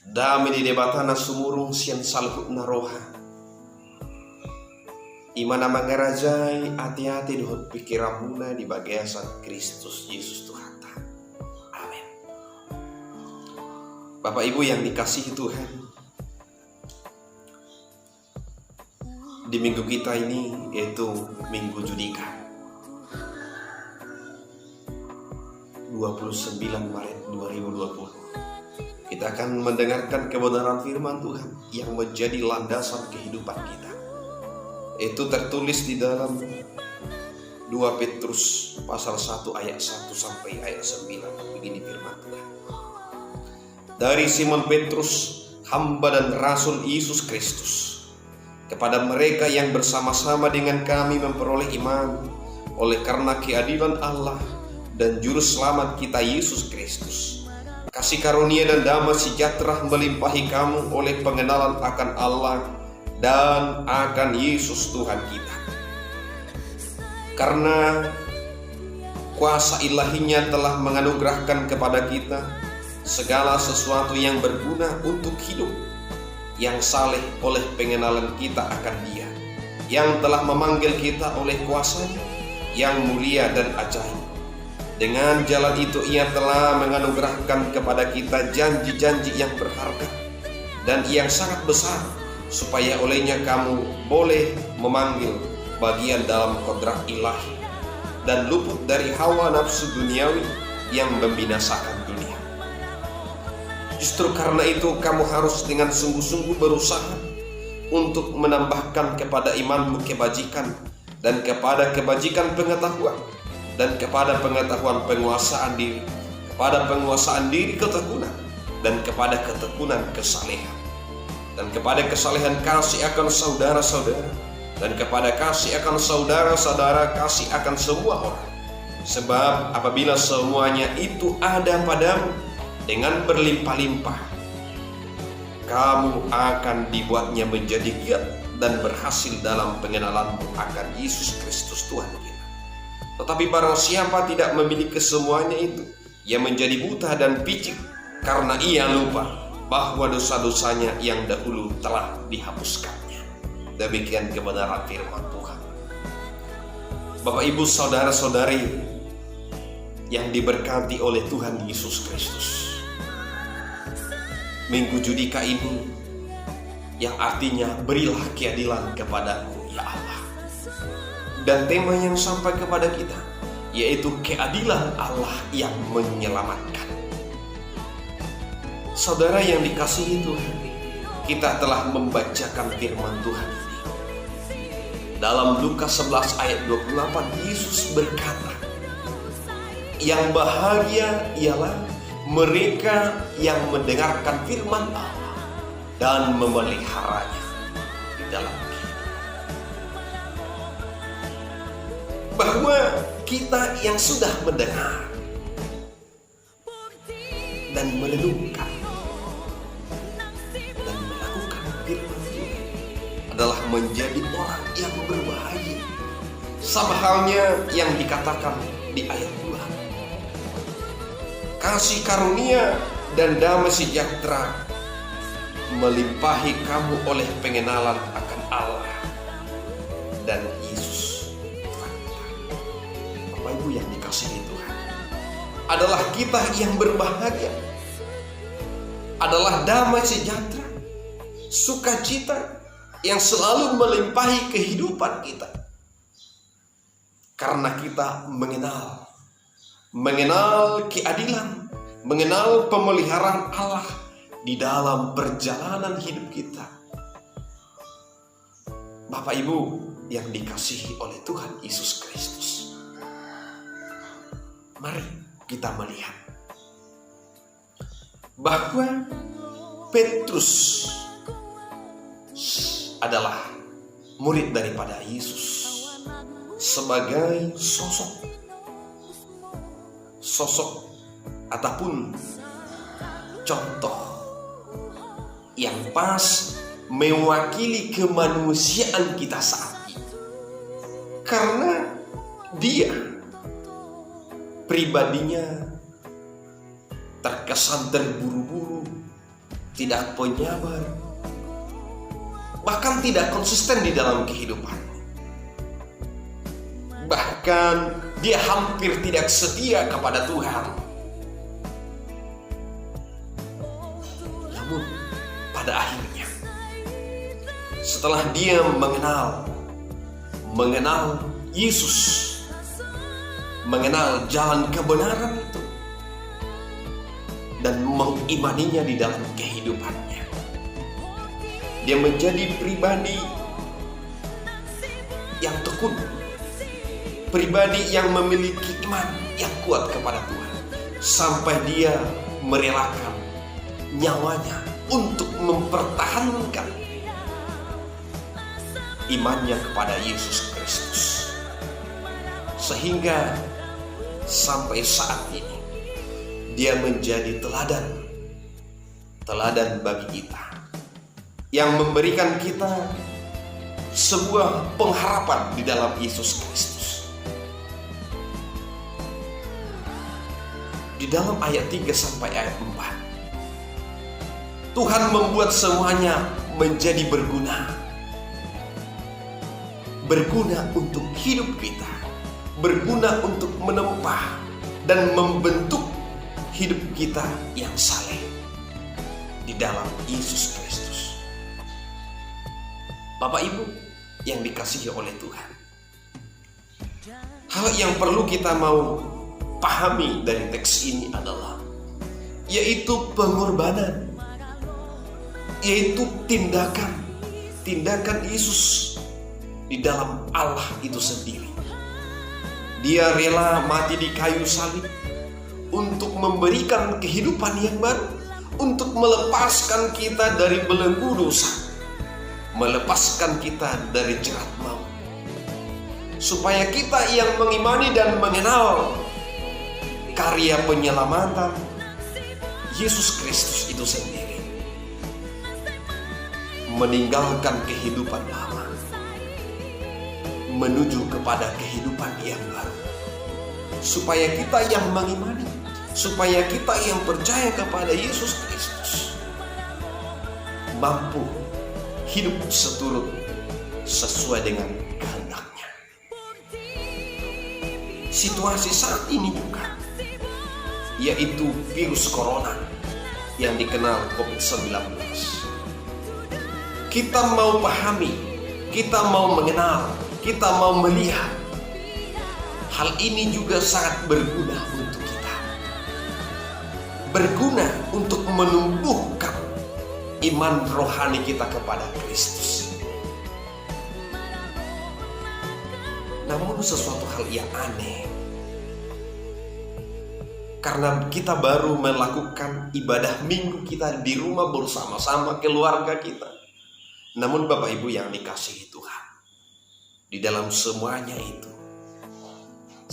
Dami di debatana sumurung sian salhut naroha. Imana mangarajai hati-hati dohot pikiramuna di bagasan Kristus Yesus Tuhan. Amin. Bapak Ibu yang dikasihi Tuhan, di minggu kita ini yaitu Minggu Judika 29 Maret 2020, kita akan mendengarkan kebenaran firman Tuhan yang menjadi landasan kehidupan kita. Itu tertulis di dalam 2 Petrus pasal 1 ayat 1 sampai ayat 9. Begini firman Tuhan. Dari Simon Petrus, hamba dan rasul Yesus Kristus, kepada mereka yang bersama-sama dengan kami memperoleh iman oleh karena keadilan Allah dan juru selamat kita Yesus Kristus. Kasih karunia dan damai sejahtera melimpahi kamu oleh pengenalan akan Allah dan akan Yesus Tuhan kita. Karena kuasa ilahinya telah menganugerahkan kepada kita segala sesuatu yang berguna untuk hidup, yang saleh oleh pengenalan kita akan Dia, yang telah memanggil kita oleh kuasa-Nya yang mulia dan ajaib. Dengan jalan itu Ia telah menganugerahkan kepada kita janji-janji yang berharga dan yang sangat besar, supaya olehnya kamu boleh memanggil bagian dalam kodrat ilahi dan luput dari hawa nafsu duniawi yang membinasakan dunia. Justru karena itu kamu harus dengan sungguh-sungguh berusaha untuk menambahkan kepada imanmu kebajikan, dan kepada kebajikan pengetahuan, dan kepada pengetahuan penguasaan diri, kepada penguasaan diri ketekunan, dan kepada ketekunan kesalehan, dan kepada kesalehan kasih akan saudara-saudara, dan kepada kasih akan saudara-saudara kasih akan semua orang. Sebab apabila semuanya itu ada padamu dengan berlimpah-limpah, kamu akan dibuatnya menjadi giat dan berhasil dalam pengenalanmu akan Yesus Kristus Tuhan kita. Tetapi barang siapa tidak memiliki semuanya itu, ia menjadi buta dan picik karena ia lupa bahwa dosa-dosanya yang dahulu telah dihapuskannya. Demikian kebenaran firman Tuhan. Bapak Ibu saudara-saudari yang diberkati oleh Tuhan Yesus Kristus, Minggu Judika ini yang artinya berilah keadilan kepadaku ya Allah. Dan tema yang sampai kepada kita yaitu keadilan Allah yang menyelamatkan. Saudara yang dikasihi Tuhan, kita telah membacakan firman Tuhan ini. Dalam Lukas 11 ayat 28, Yesus berkata, yang bahagia ialah mereka yang mendengarkan firman Allah dan memeliharanya di dalam kehidupan. Bahwa kita yang sudah mendengar dan merenungkan dan melakukan firman Tuhan adalah menjadi orang yang berbahagia, sama halnya yang dikatakan di ayat 2. Kasih karunia dan damai sejahtera melimpahi kamu oleh pengenalan akan Allah dan Yesus Tuhan kita. Bapak Ibu yang dikasihi Tuhan, adalah kita yang berbahagia, adalah damai sejahtera, sukacita yang selalu melimpahi kehidupan kita, karena kita mengenal keadilan, mengenal pemeliharaan Allah di dalam perjalanan hidup kita. Bapak Ibu yang dikasihi oleh Tuhan Yesus Kristus, mari kita melihat bahwa Petrus adalah murid daripada Yesus sebagai sosok ataupun contoh yang pas mewakili kemanusiaan kita saat ini. Karena dia pribadinya terkesan terburu-buru, tidak penyabar, bahkan tidak konsisten di dalam kehidupan. Bahkan dia hampir tidak setia kepada Tuhan. Namun pada akhirnya, setelah dia mengenal Yesus, mengenal jalan kebenaran itu, dan mengimaninya di dalam kehidupannya, dia menjadi pribadi yang tekun, pribadi yang memiliki iman yang kuat kepada Tuhan, sampai dia merelakan nyawanya untuk mempertahankan imannya kepada Yesus Kristus. Sehingga sampai saat ini dia menjadi teladan bagi kita, yang memberikan kita sebuah pengharapan di dalam Yesus Kristus. Di dalam ayat 3 sampai ayat 4, Tuhan membuat semuanya menjadi berguna untuk hidup kita, berguna untuk menempa dan membentuk hidup kita yang saleh di dalam Yesus Kristus. Bapak Ibu yang dikasihi oleh Tuhan, hal yang perlu kita mau pahami dari teks ini adalah yaitu pengorbanan, yaitu tindakan Yesus di dalam Allah itu sendiri. Dia rela mati di kayu salib untuk memberikan kehidupan yang baru, untuk melepaskan kita dari belenggu dosa, melepaskan kita dari jerat maut, supaya kita yang mengimani dan mengenal karya penyelamatan Yesus Kristus itu sendiri, meninggalkan kehidupan lama menuju kepada kehidupan yang baru, supaya kita yang mengimani, supaya kita yang percaya kepada Yesus Kristus mampu hidup sesuai dengan kehendak-Nya. Situasi saat ini juga, yaitu virus corona yang dikenal COVID-19, kita mau pahami, kita mau mengenal, kita mau melihat, hal ini juga sangat berguna untuk kita, berguna untuk menumbuhkan iman rohani kita kepada Kristus. Namun sesuatu hal yang aneh, karena kita baru melakukan ibadah minggu kita di rumah bersama-sama keluarga kita. Namun Bapak Ibu yang dikasihi Tuhan, di dalam semuanya itu,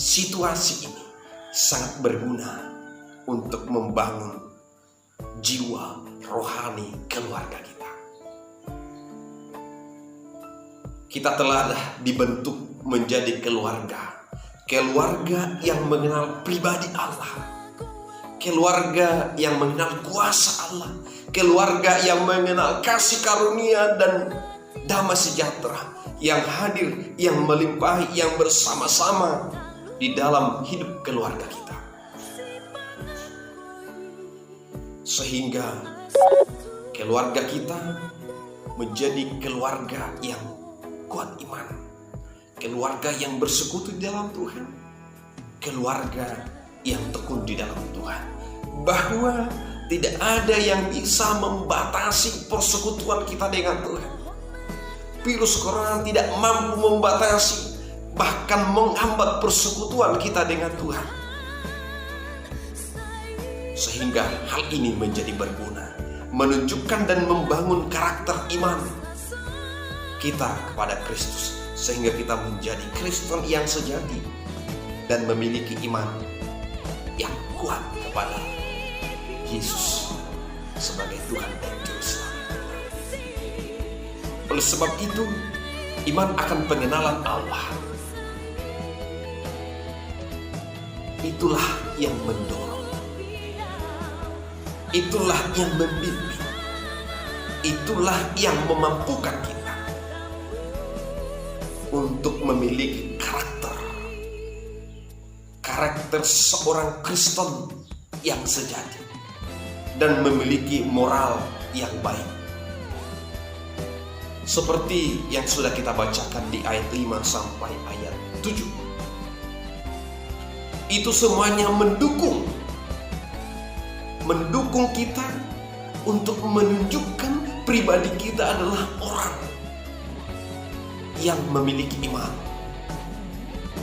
situasi ini sangat berguna untuk membangun jiwa rohani keluarga kita. Kita telah dibentuk menjadi keluarga yang mengenal pribadi Allah, keluarga yang mengenal kuasa Allah, keluarga yang mengenal kasih karunia dan damai sejahtera yang hadir, yang melimpahi, yang bersama-sama di dalam hidup keluarga kita. Sehingga keluarga kita menjadi keluarga yang kuat iman, keluarga yang bersekutu di dalam Tuhan, keluarga yang tekun di dalam Tuhan, bahwa tidak ada yang bisa membatasi persekutuan kita dengan Tuhan. Virus corona tidak mampu membatasi, bahkan menghambat persekutuan kita dengan Tuhan. Sehingga hal ini menjadi berguna, menunjukkan dan membangun karakter iman kita kepada Kristus, sehingga kita menjadi Kristen yang sejati dan memiliki iman yang kuat kepada Yesus sebagai Tuhan dan Juru Selamat. Oleh sebab itu, iman akan pengenalan Allah itulah yang mendorong, itulah yang membimbing, itulah yang memampukan kita untuk memiliki karakter seorang Kristen yang sejati dan memiliki moral yang baik. Seperti yang sudah kita bacakan di ayat 5 sampai ayat 7. Itu semuanya mendukung kita untuk menunjukkan pribadi kita adalah orang yang memiliki iman,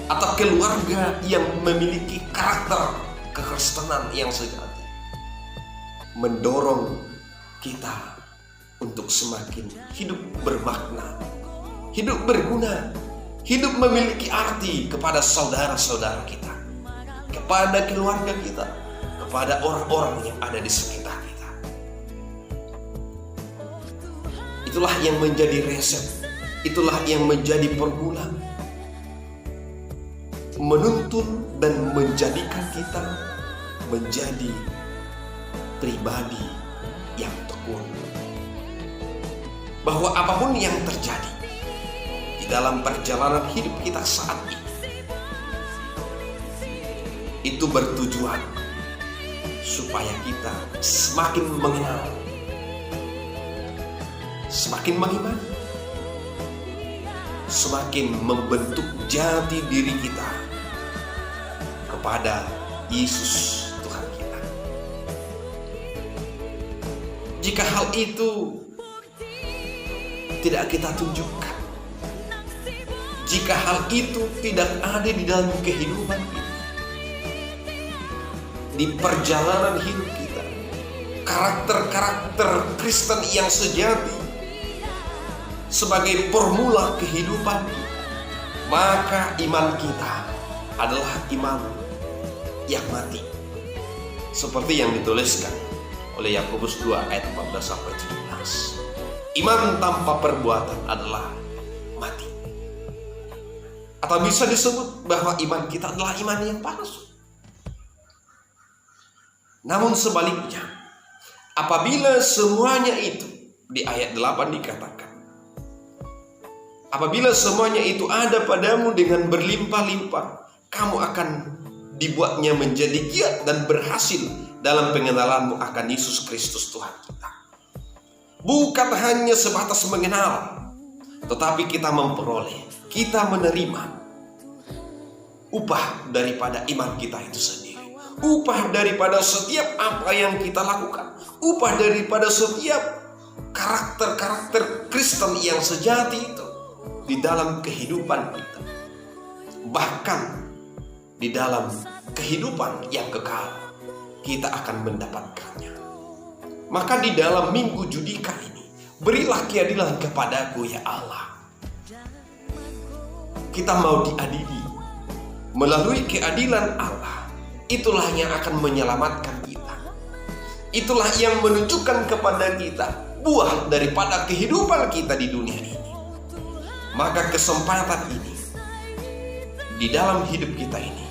atau keluarga yang memiliki karakter kekristenan yang sejati, mendorong kita untuk semakin hidup bermakna, hidup berguna, hidup memiliki arti kepada saudara-saudara kita, kepada keluarga kita, kepada orang-orang yang ada di sekitar kita. Itulah yang menjadi resep, itulah yang menjadi formula menuntun dan menjadikan kita menjadi pribadi yang tekun, bahwa apapun yang terjadi di dalam perjalanan hidup kita saat ini, itu bertujuan supaya kita semakin mengenal, semakin mengimani, semakin membentuk jati diri kita kepada Yesus Tuhan kita. Jika hal itu tidak kita tunjukkan, jika hal itu tidak ada di dalam kehidupan kita, di perjalanan hidup kita, karakter-karakter Kristen yang sejati sebagai formula kehidupan, maka iman kita adalah iman yang mati. Seperti yang dituliskan oleh Yakobus 2 ayat 14 sampai 17. Iman tanpa perbuatan adalah mati. Atau bisa disebut bahwa iman kita adalah iman yang palsu. Namun sebaliknya, apabila semuanya itu, di ayat 8 dikatakan, apabila semuanya itu ada padamu dengan berlimpah-limpah, kamu akan dibuatnya menjadi giat dan berhasil dalam pengenalanmu akan Yesus Kristus Tuhan kita. Bukan hanya sebatas mengenal, tetapi kita memperoleh, kita menerima upah daripada iman kita itu sendiri, upah daripada setiap apa yang kita lakukan, upah daripada setiap karakter-karakter Kristen yang sejati itu di dalam kehidupan kita, bahkan di dalam kehidupan yang kekal kita akan mendapatkannya. Maka di dalam minggu Judika ini, berilah keadilan kepadaku ya Allah. Kita mau diadili melalui keadilan Allah. Itulah yang akan menyelamatkan kita. Itulah yang menunjukkan kepada kita buah daripada kehidupan kita di dunia ini. Maka kesempatan ini, di dalam hidup kita ini,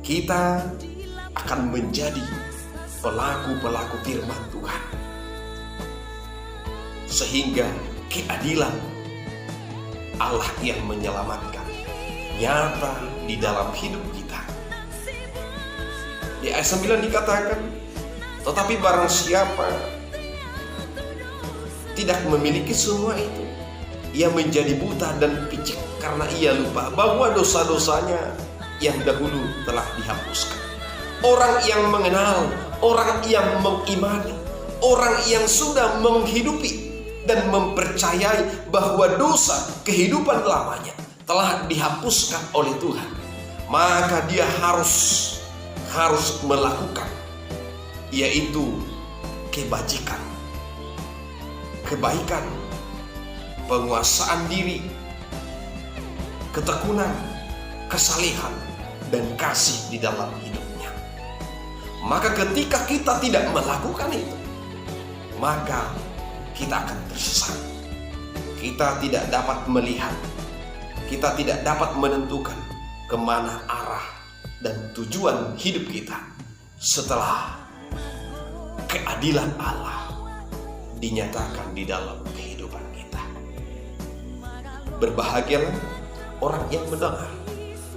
kita akan menjadi pelaku-pelaku firman Tuhan, sehingga keadilan Allah yang menyelamatkan nyata di dalam hidup kita. Di ayat 9 dikatakan, tetapi barang siapa tidak memiliki semua itu, ia menjadi buta dan picik karena ia lupa bahwa dosa-dosanya yang dahulu telah dihapuskan. Orang yang mengenal, orang yang mengimani, orang yang sudah menghidupi dan mempercayai bahwa dosa kehidupan lamanya telah dihapuskan oleh Tuhan, maka dia harus melakukan, yaitu kebajikan, kebaikan, penguasaan diri, ketekunan, kesalehan, dan kasih di dalam hidupnya. Maka ketika kita tidak melakukan itu, maka kita akan tersesat. Kita tidak dapat melihat, kita tidak dapat menentukan kemana arah dan tujuan hidup kita setelah keadilan Allah dinyatakan di dalam kehidupan kita. Berbahagialah orang yang mendengar,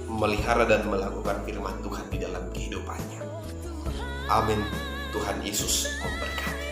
memelihara dan melakukan firman Tuhan di dalam kehidupannya. Amin. Tuhan Yesus memberkati.